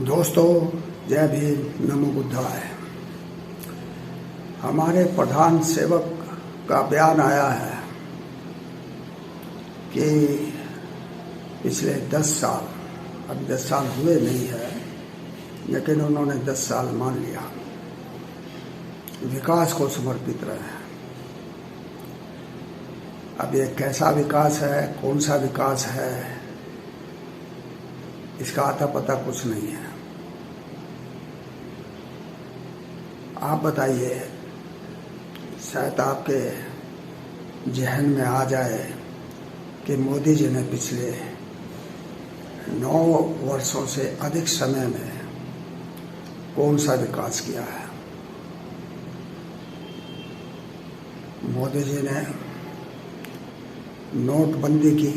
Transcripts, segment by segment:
दोस्तों, जय भीम, नमो बुद्धाय। हमारे प्रधान सेवक का बयान आया है कि पिछले 10 साल, अब 10 साल हुए नहीं है, लेकिन उन्होंने 10 साल मान लिया, विकास को समर्पित रहे हैं। अब ये कैसा विकास है, कौन सा विकास है, इसका आता पता कुछ नहीं है। आप बताइए, शायद आपके जहन में आ जाए कि मोदी जी ने पिछले 9 वर्षों से अधिक समय में कौन सा विकास किया है। मोदी जी ने नोटबंदी की,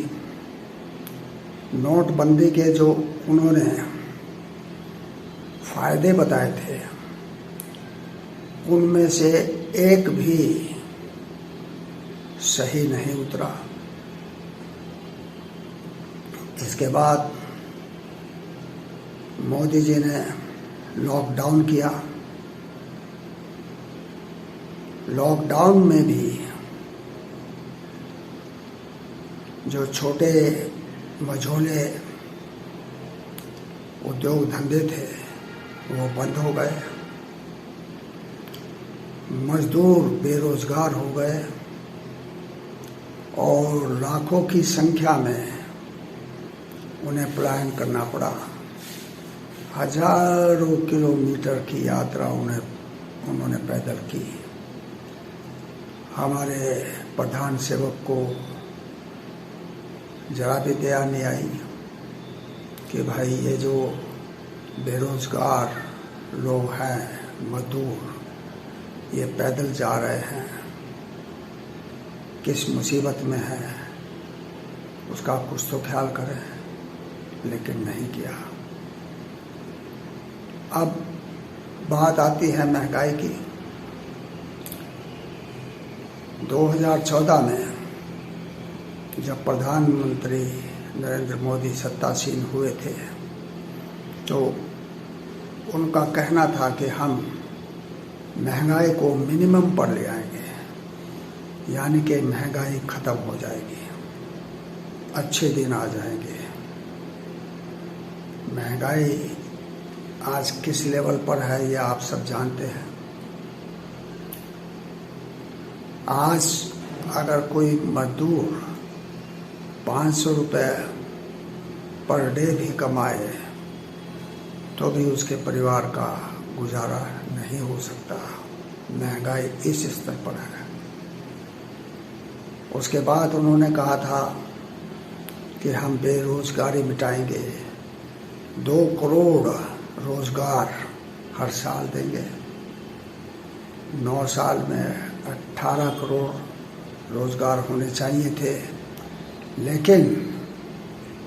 नोटबंदी के जो उन्होंने फायदे बताए थे, उनमें से एक भी सही नहीं उतरा। इसके बाद मोदी जी ने लॉकडाउन किया। लॉकडाउन में भी जो छोटे मझोले उद्योग धंधे थे वो बंद हो गए, मजदूर बेरोजगार हो गए और लाखों की संख्या में उन्हें पलायन करना पड़ा। हजारों किलोमीटर की यात्रा उन्होंने पैदल की। हमारे प्रधान सेवक को जरा भी दया नहीं आई कि भाई ये जो बेरोजगार लोग हैं, मजदूर, ये पैदल जा रहे हैं, किस मुसीबत में है, उसका कुछ तो ख्याल करें, लेकिन नहीं किया। अब बात आती है महंगाई की। 2014 में जब प्रधानमंत्री नरेंद्र मोदी सत्तासीन हुए थे, तो उनका कहना था कि हम महंगाई को मिनिमम पर ले आएंगे, यानी कि महंगाई खत्म हो जाएगी, अच्छे दिन आ जाएंगे। महंगाई आज किस लेवल पर है ये आप सब जानते हैं। आज अगर कोई मजदूर 500 रुपये पर डे भी कमाए तो भी उसके परिवार का गुजारा नहीं हो सकता। महंगाई इस स्तर पर है। उसके बाद उन्होंने कहा था कि हम बेरोजगारी मिटाएंगे, 2 करोड़ रोजगार हर साल देंगे। 9 साल में 18 करोड़ रोजगार होने चाहिए थे, लेकिन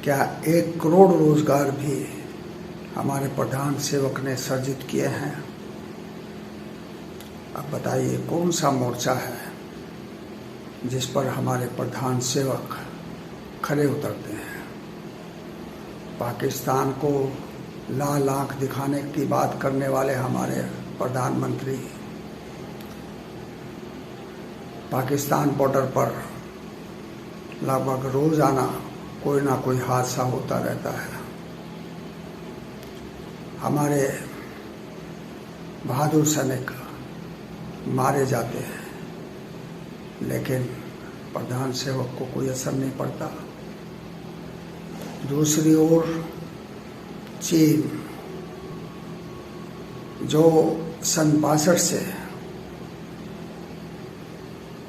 क्या 1 करोड़ रोजगार भी हमारे प्रधान सेवक ने सर्जित किए हैं? अब बताइए, कौन सा मोर्चा है जिस पर हमारे प्रधान सेवक खड़े उतरते हैं? पाकिस्तान को लाल आंख दिखाने की बात करने वाले हमारे प्रधानमंत्री पाकिस्तान बॉर्डर पर लगभग रोजाना कोई ना कोई हादसा होता रहता है। हमारे बहादुर सैनिक मारे जाते हैं, लेकिन प्रधान सेवक को कोई असर नहीं पड़ता। दूसरी ओर चीन, जो सन 62 से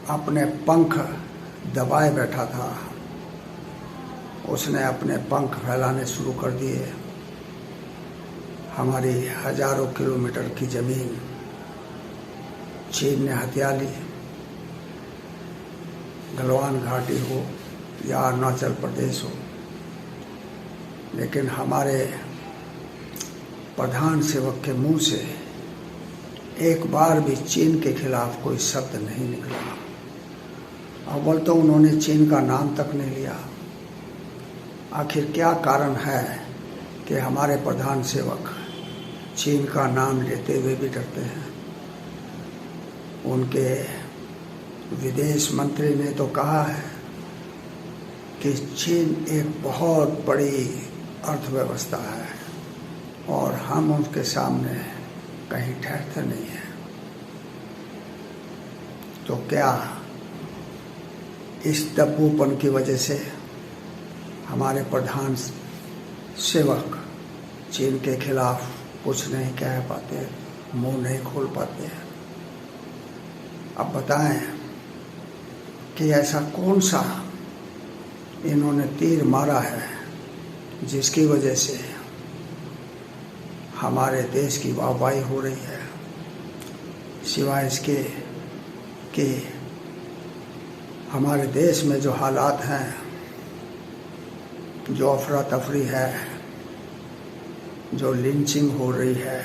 अपने पंख दबाए बैठा था, उसने अपने पंख फैलाने शुरू कर दिए। हमारी हजारों किलोमीटर की जमीन चीन ने हथिया ली। गलवान घाटी हो या अरुणाचल प्रदेश हो, लेकिन हमारे प्रधान सेवक के मुंह से एक बार भी चीन के खिलाफ कोई शब्द नहीं निकला। अव्वल तो उन्होंने चीन का नाम तक नहीं लिया। आखिर क्या कारण है कि हमारे प्रधान सेवक चीन का नाम लेते हुए भी डरते हैं। उनके विदेश मंत्री ने तो कहा है कि चीन एक बहुत बड़ी अर्थव्यवस्था है और हम उनके सामने कहीं ठहरते नहीं हैं। तो क्या इस दब्बूपन की वजह से हमारे प्रधान सेवक चीन के खिलाफ कुछ नहीं कह पाते, मुंह नहीं खोल पाते? अब बताएं कि ऐसा कौन सा इन्होंने तीर मारा है जिसकी वजह से हमारे देश की वाहवाही हो रही है, सिवाय इसके कि हमारे देश में जो हालात हैं, जो अफरा तफरी है, जो लिंचिंग हो रही है,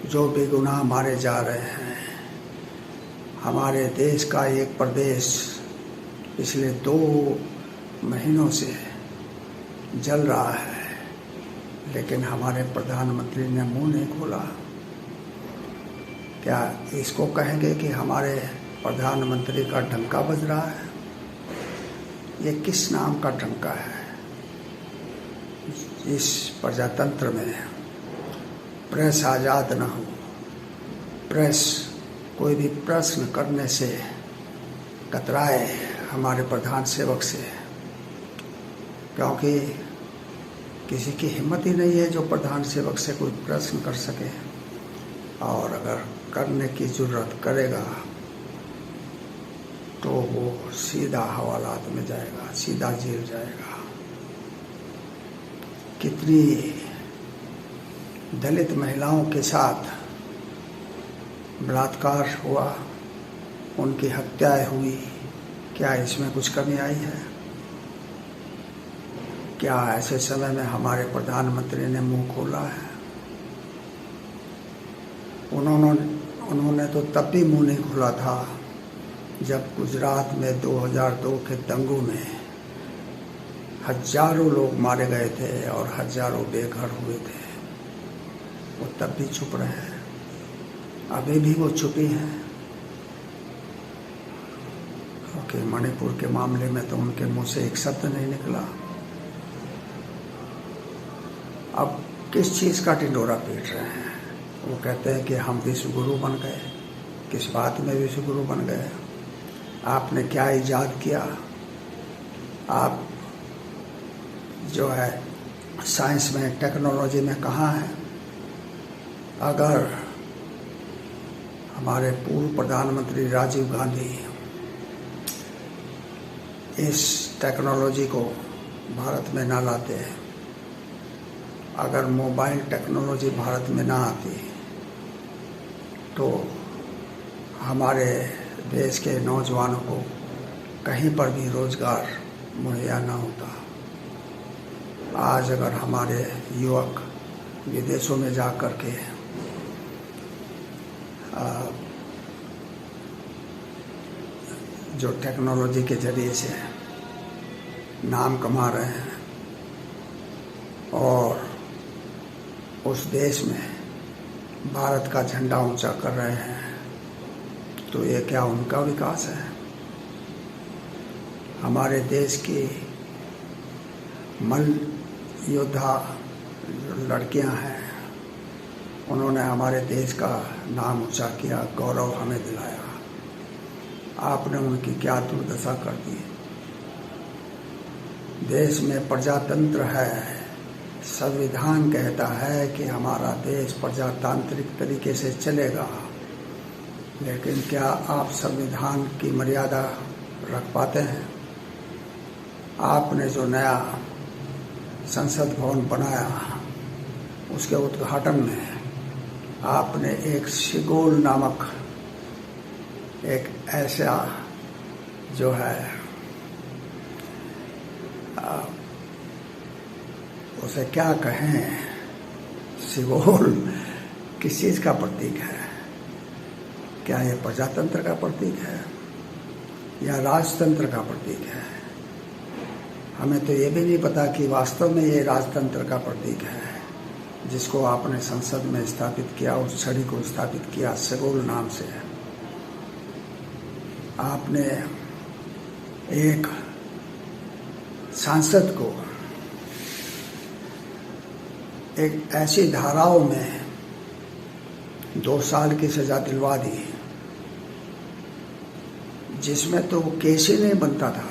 जो बेगुनाह मारे जा रहे हैं। हमारे देश का एक प्रदेश पिछले 2 महीनों से जल रहा है, लेकिन हमारे प्रधानमंत्री ने मुंह नहीं खोला। क्या इसको कहेंगे कि हमारे प्रधानमंत्री का डंका बज रहा है? ये किस नाम का डंका है? इस प्रजातंत्र में प्रेस आज़ाद न हो, प्रेस कोई भी प्रश्न करने से कतराए हमारे प्रधान सेवक से, क्योंकि किसी की हिम्मत ही नहीं है जो प्रधान सेवक से कोई प्रश्न कर सके, और अगर करने की जरूरत करेगा तो वो सीधा हवालात में जाएगा, सीधा जेल जाएगा। कितनी दलित महिलाओं के साथ बलात्कार हुआ, उनकी हत्याएं हुई, क्या इसमें कुछ कमी आई है? क्या ऐसे समय में हमारे प्रधानमंत्री ने मुंह खोला है? उन्होंने तो तब भी मुंह नहीं खोला था जब गुजरात में 2002 के दंगों में हजारों लोग मारे गए थे और हजारों बेघर हुए थे। वो तब भी चुप रहे हैं, अभी भी वो चुपी हैं। क्योंकि मणिपुर के मामले में तो उनके मुंह से एक शब्द नहीं निकला। अब किस चीज़ का टिंडोरा पीट रहे हैं? वो कहते हैं कि हम विश्वगुरु बन गए। किस बात में विश्वगुरु बन गए? आपने क्या इजाद किया? आप जो है साइंस में, टेक्नोलॉजी में कहाँ हैं? अगर हमारे पूर्व प्रधानमंत्री राजीव गांधी इस टेक्नोलॉजी को भारत में ना लाते, अगर मोबाइल टेक्नोलॉजी भारत में ना आती, तो हमारे देश के नौजवानों को कहीं पर भी रोजगार मुहैया ना होता। आज अगर हमारे युवक विदेशों में जा कर के जो टेक्नोलॉजी के जरिए से नाम कमा रहे हैं और उस देश में भारत का झंडा ऊंचा कर रहे हैं, तो ये क्या उनका विकास है? हमारे देश की मल्ल योद्धा लड़कियां हैं, उन्होंने हमारे देश का नाम ऊंचा किया, गौरव हमें दिलाया। आपने उनकी क्या दुर्दशा कर दी? देश में प्रजातंत्र है, संविधान कहता है कि हमारा देश प्रजातांत्रिक तरीके से चलेगा, लेकिन क्या आप संविधान की मर्यादा रख पाते हैं? आपने जो नया संसद भवन बनाया, उसके उद्घाटन में आपने एक शिगोल नामक एक ऐसा जो है उसे क्या कहें, शिगोल किस चीज़ का प्रतीक है? क्या ये प्रजातंत्र का प्रतीक है या राजतंत्र का प्रतीक है? हमें तो ये भी नहीं पता कि वास्तव में ये राजतंत्र का प्रतीक है जिसको आपने संसद में स्थापित किया, उस छड़ी को स्थापित किया सेगोल नाम से। आपने एक सांसद को एक ऐसी धाराओं में 2 साल की सजा दिलवा दी जिसमें तो केस ही नहीं बनता था,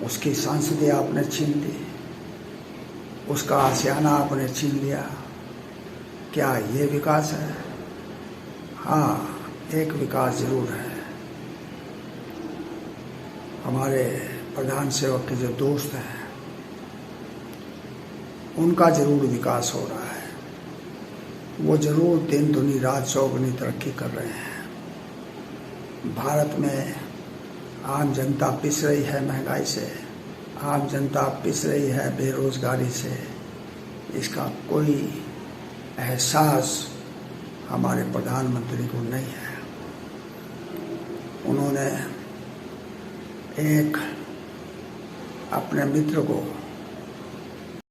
उसकी सांसदें आपने छीन ली, उसका आशियाना आपने छीन लिया। क्या ये विकास है? हाँ, एक विकास जरूर है। हमारे प्रधान सेवक के जो दोस्त हैं उनका जरूर विकास हो रहा है, वो जरूर दिन दुनी रात चौगुनी तरक्की कर रहे हैं। भारत में आम जनता पिस रही है महंगाई से, आम जनता पिस रही है बेरोजगारी से। इसका कोई एहसास हमारे प्रधानमंत्री को नहीं है। उन्होंने एक अपने मित्र को